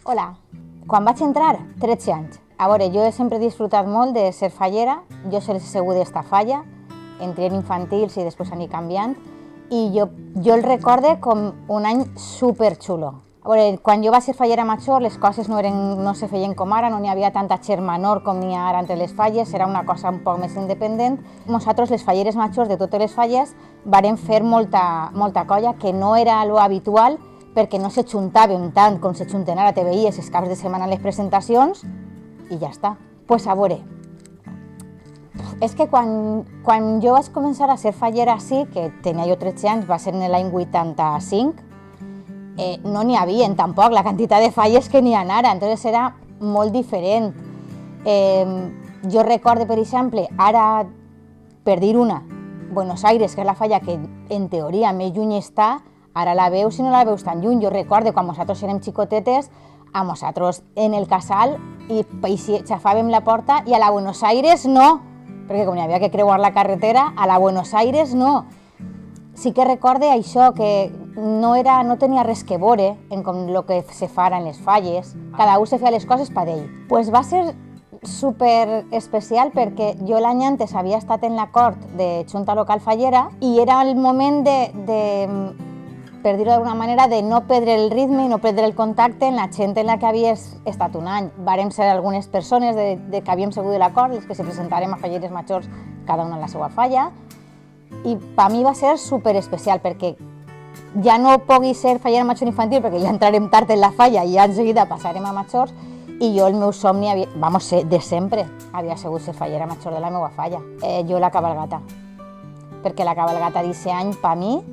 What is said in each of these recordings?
Hola, quan vaig entrar, 13 anys. A veure, jo he sempre disfrutat molt de ser fallera, jo he sigut d'esta falla, entré en infantils i després anir canviant, i jo el recorde com un any superxulo. A veure, quan jo vaig ser fallera major, les coses no se feien com ara, no n'hi havia tanta germanor com n'hi ha ara entre les falles, era una cosa un poc més independent. Nosaltres, les falleres majors de totes les falles, vàrem fer molta colla, que no era lo habitual, perquè no se juntàvem tant com se junten ara, te veies els caps de setmana en les presentacions i ja està. Pues a veure, és que quan jo vaig començar a ser fallera així, que tenia jo 13 anys, va ser en l'any 85, no n'hi havia tampoc la quantitat de falles que n'hi ha ara, entonces era molt diferent. Jo recorde, per exemple, ara, per dir una, Buenos Aires, que és la falla que en teoria més lluny està, ara la veus i no la veus tan lluny. Jo recorde quan nosaltres érem xicotetes, a nosaltres en el casal i xafàvem la porta i a la Buenos Aires no, perquè com hi havia que creuar la carretera, a la Buenos Aires no. Sí que recorde això, que no tenia res que veure en com el que se fa ara en les falles, cada un se feia les coses per ell. Pues va ser super especial perquè jo l'any antes havia estat en la cort de Junta Local Fallera i era el moment per dir-ho d'alguna manera, de no perdre el ritme i no perdre el contacte amb la gent en la que havies estat un any. Vàrem ser algunes persones que havíem segut de l'acord, les que se presentarem a falleres majors, cada una en la seva falla, i per mi va ser super especial perquè ja no pugui ser fallera major infantil perquè ja entrarem tard en la falla i ja en seguida passarem a majors, i jo el meu somni, de sempre, havia sigut ser fallera major de la meva falla. Jo la cabalgata, perquè la cabalgata d'aquest any per mi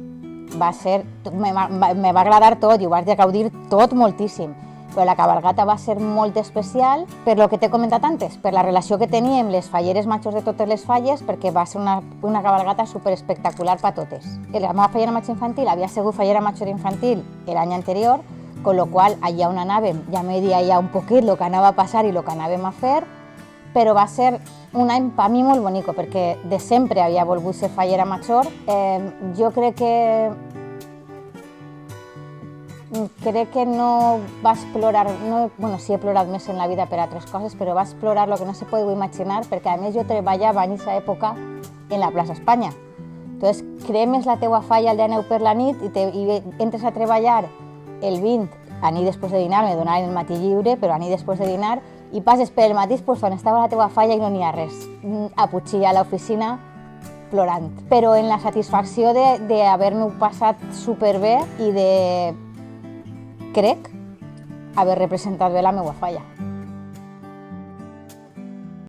va ser, me va agradar tot i ho vaig gaudir tot moltíssim, però la cabalgata va ser molt especial per lo que t'he comentat antes, per la relació que teníem les falleres majors de totes les falles, perquè va ser una cabalgata superespectacular per totes. La meva fallera major infantil havia sigut fallera major infantil l'any anterior, con lo qual allà on anàvem ja me dia ja un poquet el que anava a passar i el que anàvem a fer, però va ser un any per mi molt bonic, perquè de sempre havia volgut ser fallera major. Jo crec que no vaig plorar, bueno, sí he plorat més en la vida per altres coses, però vaig plorar el que no se pot imaginar, perquè a més jo treballava en aquesta època en la plaça Espanya. Entonces, cremes la teua falla el dia 9 per la nit i entres a treballar el 20, a nit després de dinar, me donaven el matí lliure, però a nit després de dinar, i passes per el matí quan estava la teua falla i no n'hi ha res, a Puig a l'oficina plorant. Però en la satisfacció d'haver-m'ho passat superbé i de, crec, haver representat bé la meva falla.